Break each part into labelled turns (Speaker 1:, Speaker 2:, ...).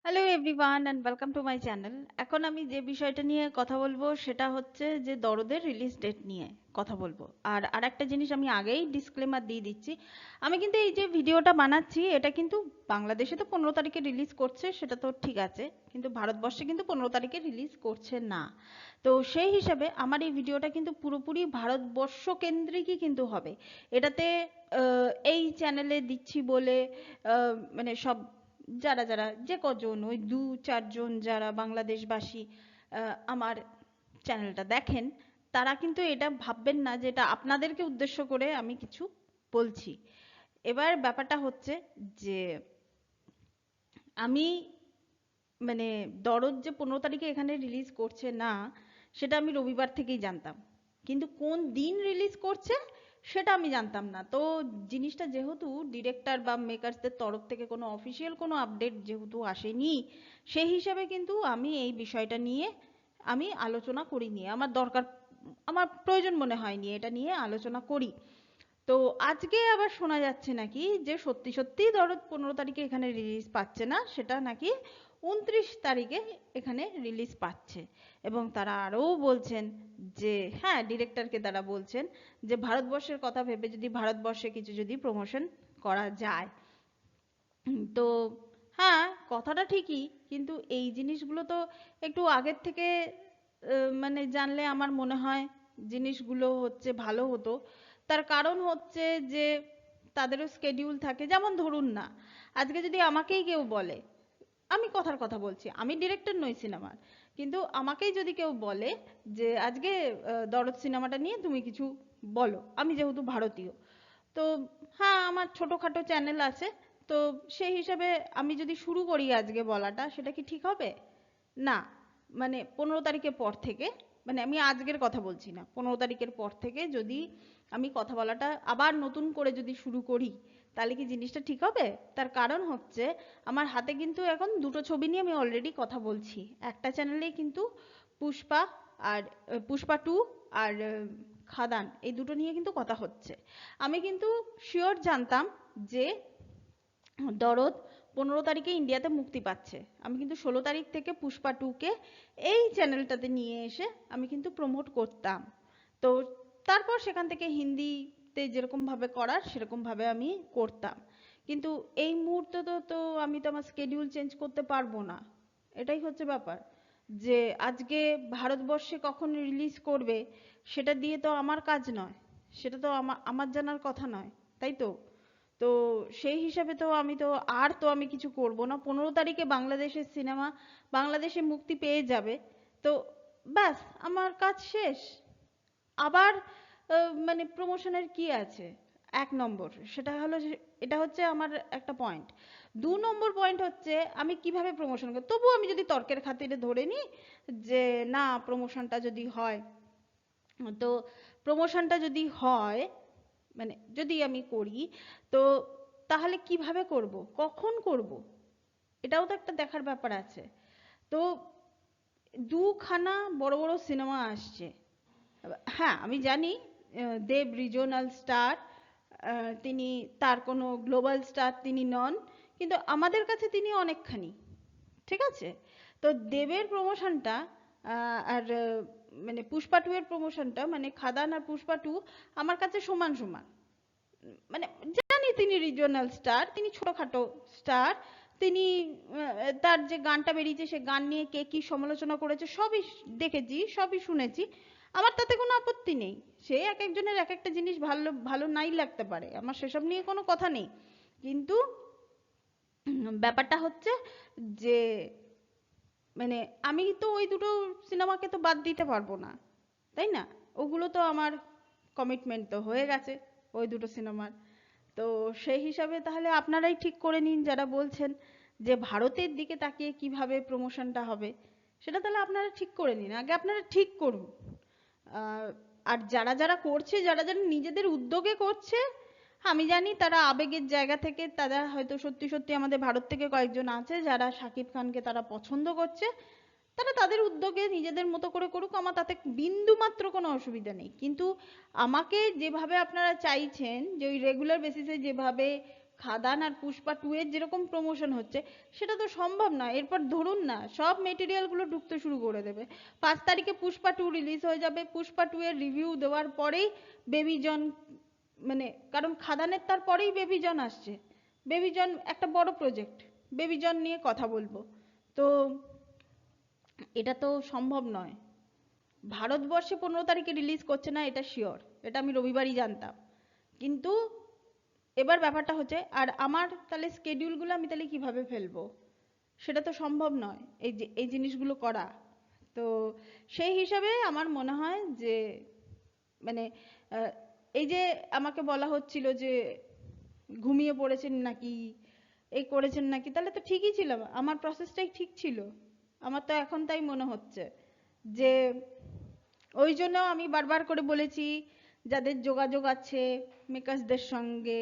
Speaker 1: Hello everyone and welcome to my channel. এখন আমি যে বিষয়টা নিয়ে কথা বলবো সেটা হচ্ছে যে দরদের রিলিজ ডেট নিয়ে কথা বলবো। আর আরেকটা জিনিস আমি আগেই ডিসক্লেমার দিয়ে দিচ্ছি, আমি কিন্তু এই যে ভিডিওটা বানাচ্ছি এটা কিন্তু বাংলাদেশে তো 15 তারিখে রিলিজ করছে, সেটা তো ঠিক আছে, কিন্তু ভারতবর্ষে কিন্তু 15 তারিখে রিলিজ করছে না। তো সেই হিসাবে আমার এই ভিডিওটা কিন্তু পুরোপুরি ভারতবর্ষ কেন্দ্রিকই কিন্তু হবে। এটাতে এই চ্যানেলে দিচ্ছি বলে মানে সব যারা যারা যে কজন ওই 2-4 জন যারা বাংলাদেশবাসী আমার চ্যানেলটা দেখেন, তারা কিন্তু এটা ভাববেন না যে এটা আপনাদেরকে উদ্দেশ্য করে আমি কিছু বলছি। এবার ব্যাপারটা হচ্ছে যে আমি মানে দরদ যে 15 তারিখে এখানে রিলিজ করছে না, সেটা আমি রবিবার থেকেই জানতাম, কিন্তু কোন দিন রিলিজ করছে সেটা আমি জানতাম না। তো জিনিসটা যেহেতু ডিরেক্টর বা মেকার্সদের তরফ থেকে কোনো অফিসিয়াল কোনো আপডেট যেহেতু আসেনি, সেই হিসাবে কিন্তু আমি এই বিষয়টা নিয়ে আমি আলোচনা করিনি, আমার দরকার, আমার প্রয়োজন মনে হয়নি এটা নিয়ে আলোচনা করি। তো আজকে আবার শোনা যাচ্ছে নাকি যে সত্যি সত্যি দরদ 15 তারিখে এখানে রিলিজ পাচ্ছে না, সেটা নাকি 29 তারিখে এখানে রিলিজ পাচ্ছে। এবং তারা আরও বলছেন যে হ্যাঁ, ডিরেক্টরকে তারা বলছেন যে ভারতবর্ষের কথা ভেবে যদি ভারতবর্ষে কিছু যদি প্রমোশন করা যায়। তো হ্যাঁ, কথাটা ঠিকই, কিন্তু এই জিনিসগুলো তো একটু আগের থেকে মানে জানলে আমার মনে হয় জিনিসগুলো হচ্ছে ভালো হতো। তার কারণ হচ্ছে যে তাদেরও স্কেডিউল থাকে, যেমন ধরুন না, আজকে যদি আমাকেই কেউ বলে, আমি কথার কথা বলছি, আমি ডিরেক্টর নই সিনেমার, কিন্তু আমাকেই যদি কেউ বলে যে আজকে দরদ সিনেমাটা নিয়ে তুমি কিছু বলো, আমি যেহেতু ভারতীয়, তো হ্যাঁ আমার ছোটোখাটো চ্যানেল আছে, তো সেই হিসাবে আমি যদি শুরু করি আজকে বলাটা, সেটা কি ঠিক হবে? না। মানে 15 তারিখের পর থেকে, মানে আমি আজকের কথা বলছি না, 15 তারিখের পর থেকে যদি আমি কথা বলাটা আবার নতুন করে যদি শুরু করি, তাহলে কি জিনিসটা ঠিক হবে? তার কারণ হচ্ছে আমার হাতে কিন্তু এখন দুটো ছবি নিয়ে আমি অলরেডি কথা বলছি, একটা চ্যানেলেই কিন্তু পুষ্পা আর পুষ্পা 2 আর খাদান, এই দুটো নিয়ে কিন্তু কথা হচ্ছে। আমি কিন্তু শিওর জানতাম যে দরদ 15 তারিখে ইন্ডিয়াতে মুক্তি পাচ্ছে, আমি কিন্তু 16 তারিখ থেকে পুষ্পা 2কে এই চ্যানেলটাতে নিয়ে এসে আমি কিন্তু প্রমোট করতাম। তো তারপর সেখান থেকে হিন্দিতে যেরকম ভাবে করার সেরকম ভাবে আমি করতাম। কিন্তু এই মুহূর্তে তো তো আমি তো আমার স্কেডিউল চেঞ্জ করতে পারবো না, এটাই হচ্ছে ব্যাপার। যে আজকে ভারতবর্ষে কখন রিলিজ করবে সেটা দিয়ে তো আমার কাজ নয়, সেটা তো আমার আমার জানার কথা নয়, তাই তো? তো সেই হিসাবে তো আমি তো আর তো আমি কিছু করব না, 15 তারিখে বাংলাদেশের সিনেমা বাংলাদেশে মুক্তি পেয়ে যাবে, তো ব্যাস আমার কাজ শেষ। আবার মানে প্রমোশনের কি আছে? 1 নম্বর সেটা হলো এটা হচ্ছে আমার একটা পয়েন্ট। 2 নম্বর পয়েন্ট হচ্ছে আমি কিভাবে প্রমোশন করব, তবু আমি যদি তর্কের খাতিরে ধরে নিই যে না, প্রমোশনটা যদি হয়, তো প্রমোশনটা যদি হয়, মানে যদি আমি করি, তো তাহলে কিভাবে করব, কখন করব, এটাও তো একটা দেখার ব্যাপার আছে। তো দুখানা বড় বড় সিনেমা আসছে। হ্যাঁ আমি জানি দেব রিজনাল স্টার, তিনি, তার কোনো গ্লোবাল স্টার তিনি নন, কিন্তু আমাদের কাছে তিনি অনেকখানি, ঠিক আছে? তো দেবের প্রমোশনটা আর মানে পুষ্পা 2 এর প্রমোশনটা, মানে খাদান আর পুষ্পা 2 আমার কাছে সমান সমান। মানে জানি তিনি রিজিওনাল স্টার, তিনি ছোটখাটো স্টার, তিনি তার যে গানটা বেরিয়েছে সে গান নিয়ে কে কি সমালোচনা করেছে সবই দেখেছি, সবই শুনেছি, আমার তাতে কোনো আপত্তি নেই। সে এক একজনের এক একটা জিনিস ভালো ভালো নাই লাগতে পারে, আমার সেসব নিয়ে কোনো কথা নেই। কিন্তু ব্যাপারটা হচ্ছে যে মানে আমি তো ওই দুটো সিনেমাকে তো বাদ দিতে পারবো না, তাই না? ওগুলো তো আমার কমিটমেন্ট তো হয়ে গেছে ওই দুটো সিনেমার। তো সেই হিসাবে তাহলে আপনারাই ঠিক করে নিন যারা বলছেন যে ভারতের দিকে তাকিয়ে কিভাবে প্রমোশনটা হবে, সেটা তাহলে আপনারা ঠিক করে নিন, আগে আপনারা ঠিক করুন। আহ, আর যারা যারা করছে, যারা যারা নিজেদের উদ্যোগে করছে, আমি জানি তারা আবেগের জায়গা থেকে, তারা হয়তো সত্যি সত্যি আমাদের ভারত থেকে কয়েকজন আছে যারা শাকিব খানকে তারা পছন্দ করছে, তারা তাদের উদ্যোগে নিজেদের মতো করে করুক, আমার তাতে বিন্দু মাত্র কোনো অসুবিধা নেই। কিন্তু আমাকে যেভাবে আপনারা চাইছেন যে ওই রেগুলার বেসিসে যেভাবে খাদান আর পুষ্পা 2 এর যেরকম প্রমোশন হচ্ছে সেটা তো সম্ভব না। এরপর ধরুন না সব মেটেরিয়াল গুলো ঢুকতে শুরু করে দেবে। 5 তারিখে পুষ্পা 2 রিলিজ হয়ে যাবে, পুষ্পা 2 এর রিভিউ দেওয়ার পরেই বেবি জন, মানে কারণ খাদানের তার পরেই বেবি জন আসছে, বেবি জন একটা বড় প্রজেক্ট, বেবি জন নিয়ে কথা বলবো। তো এটা তো সম্ভব নয়। ভারতবর্ষে 15 তারিখে রিলিজ করছে না এটা শিওর, এটা আমি রবিবারই জানতাম। কিন্তু এবার ব্যাপারটা হচ্ছে, আর আমার তাহলে স্কেডিউলগুলো আমি তাহলে কিভাবে ফেলবো, সেটা তো সম্ভব নয় এই যে এই জিনিসগুলো করা। তো সেই হিসাবে আমার মনে হয় যে মানে এই যে আমাকে বলা হচ্ছিল যে ঘুমিয়ে পড়েছেন নাকি, এই করেছেন নাকি, তাহলে তো ঠিকই ছিল, আমার প্রসেসটাই ঠিক ছিল। আমার তো এখন তাই মনে হচ্ছে যে ওই জন্য আমি বারবার করে বলেছি যাদের যোগাযোগ আছে মেকার্সদের সঙ্গে,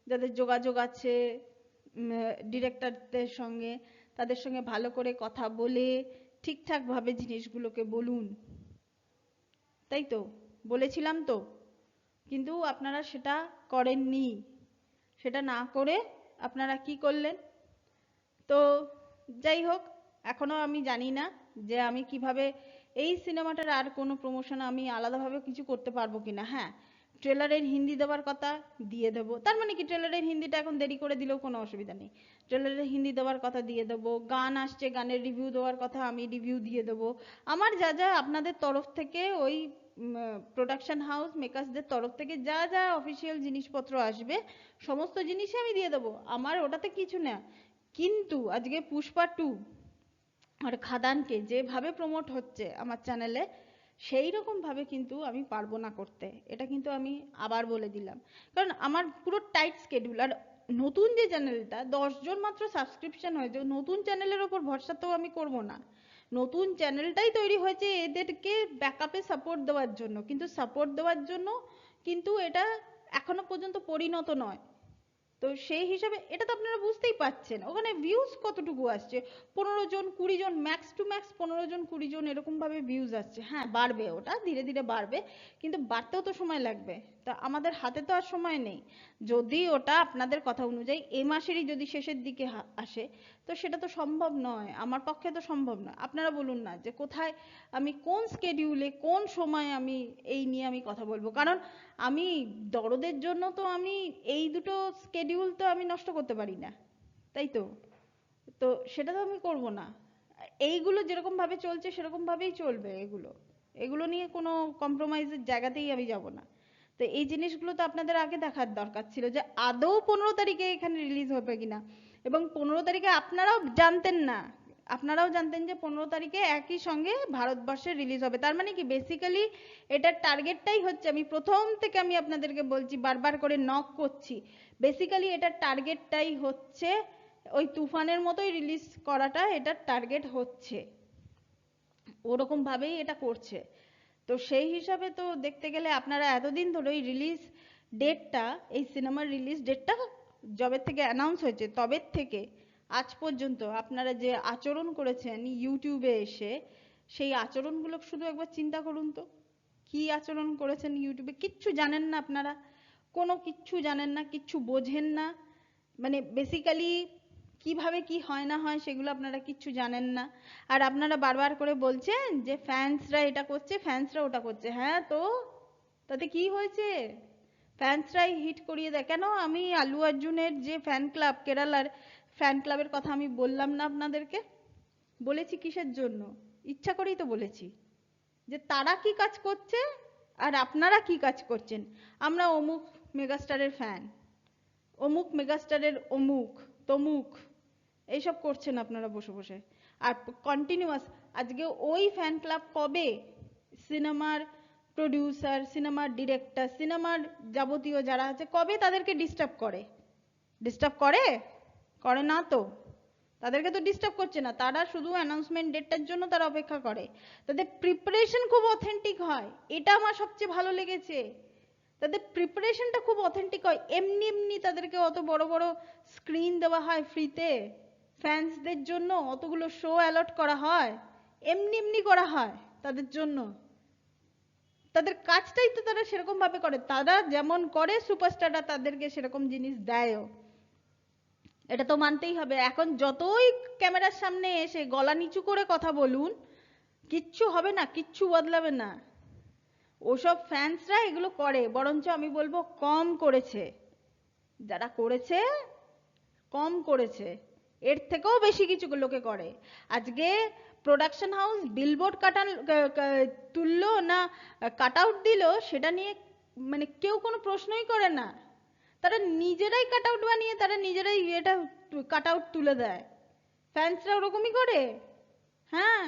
Speaker 1: যাদের যোগাযোগ আছে ডিরেক্টরদের সঙ্গে, তাদের সঙ্গে ভালো করে কথা বলে ঠিকঠাকভাবে জিনিসগুলোকে বলুন। তাই তো বলেছিলাম তো, কিন্তু আপনারা সেটা করেননি। সেটা না করে আপনারা কি করলেন? তো যাই হোক, এখনো আমি জানি না যে আমি কিভাবে এই সিনেমাটার আর কোনো প্রমোশন আমি আলাদাভাবে কিছু করতে পারবো কিনা। হ্যাঁ, ট্রেলারের হিন্দি দেওয়ার কথা দিয়ে দেবো, তার মানে কি ট্রেলারের হিন্দিটা এখন দেরি করে দিলেও কোনো অসুবিধা নেই, ট্রেলারের হিন্দি দেওয়ার কথা দিয়ে দেবো। গান আসছে, গানের রিভিউ দেওয়ার কথা, আমি রিভিউ দিয়ে দেবো। আমার যা যা আপনাদের তরফ থেকে ওই প্রোডাকশন হাউস মেকার্সদের তরফ থেকে যা যা অফিসিয়াল জিনিসপত্র আসবে সমস্ত জিনিসই আমি দিয়ে দেবো, আমার ওটাতে কিছু না। কিন্তু আজকে পুষ্পা 2 আর খাদানকে যেভাবে প্রমোট হচ্ছে আমার চ্যানেলে, সেই রকম ভাবে কিন্তু আমি পারবো না করতে, এটা কিন্তু আমি আবার বলে দিলাম। কারণ আমার পুরো টাইট স্কেডিউল, আর নতুন যে চ্যানেলটা 10 জন মাত্র সাবস্ক্রিপশন হয়েছে, নতুন চ্যানেলের ওপর ভরসা তো আমি করব না। নতুন চ্যানেলটাই তৈরি হয়েছে এদেরকে ব্যাকআপে সাপোর্ট দেওয়ার জন্য, কিন্তু সাপোর্ট দেওয়ার জন্য কিন্তু এটা এখনো পর্যন্ত পরিণত নয়। তো সেই হিসাবে এটা তো আপনারা বুঝতেই পাচ্ছেন ওখানে ভিউজ কতটুকু আসছে, 15 জন 20 জন, ম্যাক্স টু ম্যাক্স 15 জন 20 জন এরকম ভাবে ভিউজ আসছে। হ্যাঁ বাড়বে, ওটা ধীরে ধীরে বাড়বে, কিন্তু বাড়তেও তো সময় লাগবে। তা আমাদের হাতে তো আর সময় নেই। যদি ওটা আপনাদের কথা অনুযায়ী এ মাসেরই যদি শেষের দিকে আসে, তো সেটা তো সম্ভব নয়, আমার পক্ষে তো সম্ভব নয়। আপনারা বলুন না যে কোথায় আমি কোন স্কেডিউলে কোন সময় আমি এই নিয়ে আমি কথা বলবো, কারণ আমি দরদের জন্য তো আমি এই দুটো স্কেডিউল তো আমি নষ্ট করতে পারি না, তাই তো? তো সেটা তো আমি করব না। এইগুলো যেরকম ভাবে চলছে সেরকম ভাবেই চলবে, এগুলো এগুলো নিয়ে কোনো কম্প্রোমাইজের জায়গাতেই আমি যাব না। তো এই জিনিসগুলো তো আপনাদের আগে দেখার দরকার ছিল যে আদৌ 15 তারিখে এখানে রিলিজ হবে কিনা। এবং 15 তারিখে আপনারাও জানতেন না, আপনারাও জানতেন যে 15 তারিখে একই সঙ্গে ভারতবর্ষে রিলিজ হবে। তার মানে কি বেসিক্যালি এটার টার্গেটটাই হচ্ছে, আমি প্রথম থেকে আমি আপনাদেরকে বলছি, বারবার করে নক করছি, বেসিক্যালি এটার টার্গেটটাই হচ্ছে ওই তুফানের মতোই রিলিজ করাটা এটার টার্গেট হচ্ছে, ওরকম ভাবেই এটা করছে। তো সেই হিসাবে তো দেখতে গেলে আপনারা এতদিন ধরে ওই রিলিজ ডেটটা, এই সিনেমার রিলিজ ডেটটা যবে থেকে অ্যানাউন্স হয়েছে তবে থেকে আজ পর্যন্ত আপনারা যে আচরণ করেছেন ইউটিউবে এসে, সেই আচরণগুলো শুধু একবার চিন্তা করুন তো, কি আচরণ করেছেন ইউটিউবে। কিচ্ছু জানেন না আপনারা, কোনো কিচ্ছু জানেন না, কিচ্ছু বোঝেন না, মানে বেসিক্যালি কিভাবে কি হয় না হয় সেগুলো আপনারা কিচ্ছু জানেন না। আর আপনারা বারবার করে বলছেন যে ফ্যান্সরা এটা করছে, ফ্যান্সরা ওটা করছে। হ্যাঁ তো তাতে কি হয়েছে? ফ্যান্সরাই হিট করিয়ে দেয় কেন? আমি আল্লু অর্জুনের যে ফ্যান ক্লাব, কেরালার ফ্যান ক্লাবের কথা আমি বললাম না আপনাদেরকে? বলেছি কিসের জন্য? ইচ্ছা করেই তো বলেছি যে তারা কি কাজ করছে আর আপনারা কি কাজ করছেন। আমরা অমুক মেগাস্টারের ফ্যান, অমুক মেগাস্টারের অমুক তমুক, এইসব করছেন আপনারা বসে বসে। আর কন্টিনিউয়াস আজকে ওই ফ্যান ক্লাব কবে সিনেমার প্রডিউসার, সিনেমার ডিরেক্টর, সিনেমার যাবতীয় যারা আছে কবে তাদেরকে ডিস্টার্ব করে? ডিস্টার্ব করে? করে না তো, তাদেরকে তো ডিস্টার্ব করছে না, তারা শুধু অ্যানাউন্সমেন্ট ডেটটার জন্য তারা অপেক্ষা করে। তাদের প্রিপারেশন খুব অথেন্টিক হয়, এটা আমার সবচেয়ে ভালো লেগেছে। তাদের প্রিপারেশনটা খুব অথেন্টিক হয়, এমনি এমনি তাদেরকে অত বড় বড় স্ক্রিন দেওয়া হয় ফ্রিতে, ফ্যান্সদের জন্য অতগুলো শো অ্যালট করা হয়, এমনি এমনি করা হয় তাদের জন্য। তাদের কাজটাই তো তারা সেরকম ভাবে করে, তারা যেমন করে সুপারস্টাররা তাদেরকে সেরকম জিনিস দেয়ও। এটা তো মানতেই হবে। এখন যতই ক্যামেরার সামনে এসে গলা নিচু করে কথা বলুন, কিচ্ছু হবে না, কিচ্ছু বদলাবে না। ওসব ফ্যান্সরা এগুলো করে, বরঞ্চ আমি বলবো কম করেছে। যারা করেছে কম করেছে, এর থেকেও বেশি কিছু লোকে করে। আজকে প্রোডাকশন হাউস বিলবোর্ড তুললো না কাট আউট দিল, সেটা নিয়ে মানে কেউ কোনো প্রশ্নই করে না। তারা নিজেরাই কাট আউট বানিয়ে তারা নিজেরাই এটা কাট আউট তুলে দেয়। ফ্যান্সরা ওরকমই করে। হ্যাঁ,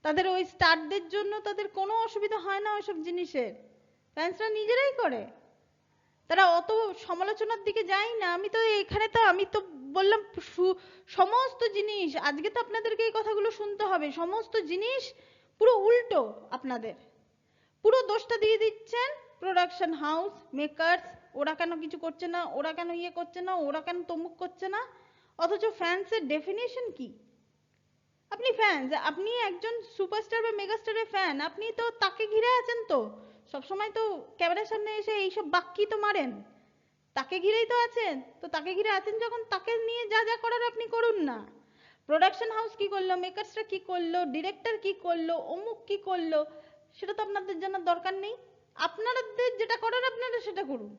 Speaker 1: তাদের ওই স্টারদের জন্য তাদের কোনো অসুবিধা হয় না ওইসব জিনিসের, ফ্যান্সরা নিজেরাই করে। তারা অত সমালোচনার দিকে যায় না। আমি তো এখানে তো আমি তো বললাম সমস্ত জিনিস, আজকে তো আপনাদেরকে এই কথাগুলো শুনতে হবে, সমস্ত জিনিস পুরো উল্টো। আপনাদের পুরো দোষটা দিয়ে দিচ্ছেন প্রোডাকশন হাউস, মেকার্স, ওরা কেন কিছু করছে না, ওরা কেন ইয়ে করছে না, ওরা কেন তমুক করছে না। অথচ ফ্যান্সের ডেফিনেশন কি? আপনি ফ্যান, আপনি একজন সুপারস্টার বা মেগাস্টারের ফ্যান, আপনি তো তাকে ঘিরে আছেন, তো সবসময় তো ক্যামেরার সামনে এসে এইসব বাক্যই তো মারেন, তাকে ঘিরেই তো আছেন। তো তাকে ঘিরে আছেন যখন, তাকে নিয়ে যা যা করার আপনি করুন না। প্রোডাকশন হাউস কি করলো, মেকার্সরা কি করলো, ডিরেক্টর কি করলো, অমুক কি করলো, সেটা তো আপনাদের জানার দরকার নেই। আপনাদের যেটা করার আপনারা সেটা করুন,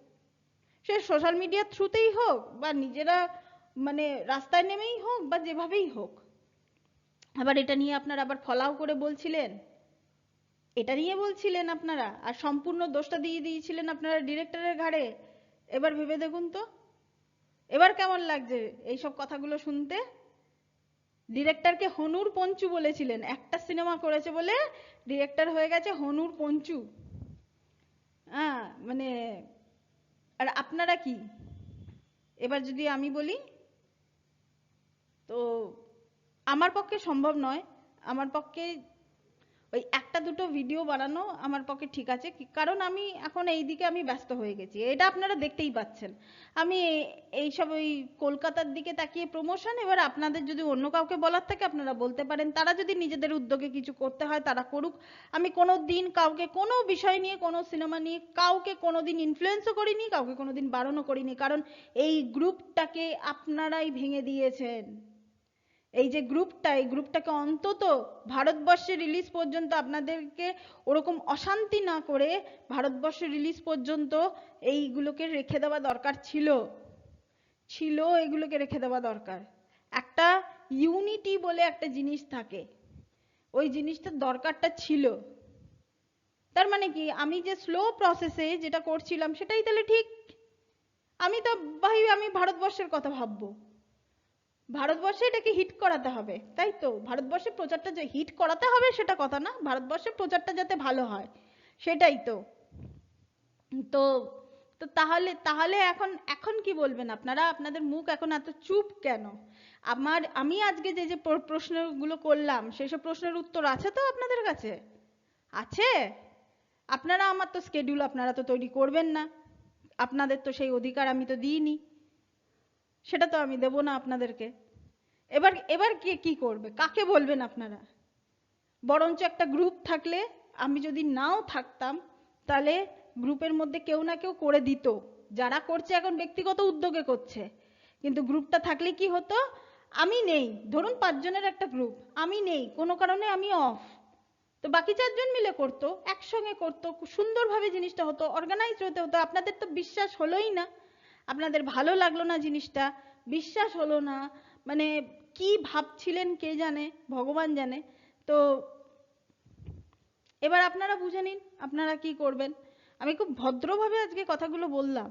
Speaker 1: সে সোশ্যাল মিডিয়ার থ্রুতেই হোক বা নিজেরা মানে রাস্তায় নেমেই হোক বা যেভাবেই হোক। আবার এটা নিয়ে আপনারা আবার ফলাও করে বলছিলেন, এটা নিয়ে বলছিলেন আপনারা, আর সম্পূর্ণ দোষটা দিয়ে দিয়েছিলেন আপনারা ডিরেক্টরের ঘাড়ে। এবার ভেবে দেখুন তো, এবার কেমন লাগছে এইসব কথাগুলো শুনতে? ডিরেক্টরকে হনুর পঞ্চু বলেছিলেন, একটা সিনেমা করেছে বলে ডিরেক্টর হয়ে গেছে হনুর পঞ্চু। হ্যাঁ মানে, আর আপনারা কি? এবার যদি আমি বলি, তো আমার পক্ষে সম্ভব নয়, আমার পক্ষে ওই একটা দুটো ভিডিও বানানো আমার পক্ষে ঠিক আছে, কারণ আমি এখন এই দিকে আমি ব্যস্ত হয়ে গেছি, এটা আপনারা দেখতেই পাচ্ছেন। আমি এইসব ওই কলকাতার দিকে তাকিয়ে প্রমোশন। এবার আপনাদের যদি অন্য কাউকে বলার থাকে আপনারা বলতে পারেন, তারা যদি নিজেদের উদ্যোগে কিছু করতে হয় তারা করুক। আমি কোনো দিন কাউকে কোনো বিষয় নিয়ে, কোনো সিনেমা নিয়ে কাউকে কোনো দিন ইনফ্লুয়েন্সও করিনি, কাউকে কোনো দিন বারণও করিনি, কারণ এই গ্রুপটাকে আপনারাই ভেঙে দিয়েছেন। এই যে গ্রুপটা, এই গ্রুপটাকে অন্তত ভারতবর্ষে রিলিজ পর্যন্ত আপনাদেরকে ওরকম অশান্তি না করে ভারতবর্ষে রিলিজ পর্যন্ত এইগুলোকে রেখে দেওয়া দরকার ছিল, এগুলোকে রেখে দেওয়া দরকার। একটা ইউনিটি বলে একটা জিনিস থাকে, ওই জিনিসটার দরকারটা ছিল। তার মানে কি, আমি যে স্লো প্রসেসে যেটা করছিলাম সেটাই তাহলে ঠিক? আমি তো ভাই, আমি ভারতবর্ষের কথা ভাববো, ভারতবর্ষে এটাকে হিট করাতে হবে, তাই তো? ভারতবর্ষে প্রচারটা যে হিট করাতে হবে সেটা কথা না, ভারতবর্ষে প্রচারটা যাতে ভালো হয় সেটাই তো। তো তো তাহলে তাহলে এখন এখন কি বলবেন আপনারা? আপনাদের মুখ এখন এত চুপ কেন? আমি আজকে যে যে প্রশ্নগুলো করলাম সেসব প্রশ্নের উত্তর আছে তো আপনাদের কাছে? আছে? আপনারা, আমার তো স্কেডিউল আপনারা তো তৈরি করবেন না, আপনাদের তো সেই অধিকার আমি তো দিইনি, সেটা তো আমি দেবো না আপনাদেরকে। এবার এবার কে কি করবে, কাকে বলবেন আপনারা? বরঞ্চ একটা গ্রুপ থাকলে, আমি যদি নাও থাকতাম তাহলে গ্রুপের মধ্যে কেউ না কেউ করে দিত, যারা করছে এখন ব্যক্তিগত উদ্যোগে করছে, কিন্তু গ্রুপটা থাকলে কি হতো, আমি নেই, ধরুন 5 জনের একটা গ্রুপ, আমি নেই কোনো কারণে, আমি অফ, তো বাকি 4 জন মিলে করতো, একসঙ্গে করতো, খুব সুন্দরভাবে জিনিসটা হতো, অর্গানাইজড হতে হতো। আপনাদের তো বিশ্বাস হলোই না, আপনাদের ভালো লাগলো না জিনিসটা, বিশ্বাস হলো না, মানে কি ভাবছিলেন কে জানে, ভগবান জানে। তো এবার আপনারা বুঝে নিন আপনারা কি করবেন। আমি খুব ভদ্রভাবে আজকে কথাগুলো বললাম,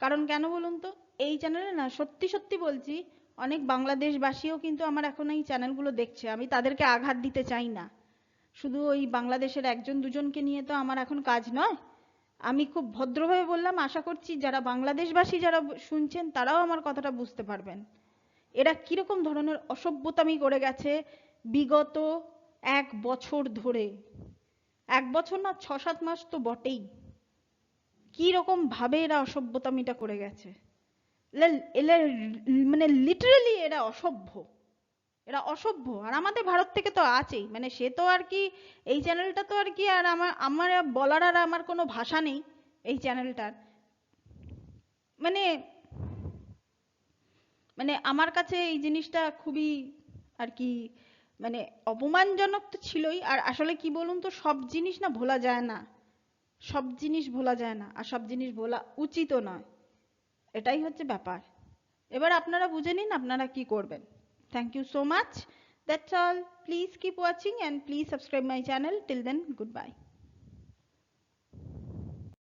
Speaker 1: কারণ কেন বলুন তো, এই চ্যানেলে না, সত্যি সত্যি বলছি, অনেক বাংলাদেশবাসীও কিন্তু আমার এখন এই চ্যানেলগুলো দেখছে, আমি তাদেরকে আঘাত দিতে চাই না। শুধু ওই বাংলাদেশের একজন দুজনকে নিয়ে তো আমার এখন কাজ নয়। আমি খুব ভদ্রভাবে বললাম, আশা করছি যারা বাংলাদেশবাসী যারা শুনছেন তারাও আমার কথাটা বুঝতে পারবেন। এরা কিরকম ধরনের অসভ্যতামি করে গেছে বিগত 1 বছর ধরে, 1 বছর না, 6-7 মাস তো বটেই। কি রকম ভাবে এরা অসভ্যতামিটা করে গেছে, এরা মানে লিটারালি এরা অসভ্য, এরা অসভ্য। আর আমাদের ভারত থেকে তো আছেই, মানে সে তো আর কি, এই চ্যানেলটা তো আর কি, আর আমার আমার বলার আর আমার কোনো ভাষা নেই এই চ্যানেলটার। মানে মানে আমার কাছে এই জিনিসটা খুবই আর কি মানে অপমানজনক তো ছিলই, আর আসলে কি বলুন তো, সব জিনিস না ভোলা যায় না, সব জিনিস ভোলা যায় না, আর সব জিনিস ভোলা উচিতও নয়, এটাই হচ্ছে ব্যাপার। এবার আপনারা বুঝে নিন আপনারা কি করবেন। Thank you so much, that's all, please keep watching and please subscribe my channel, till then good by.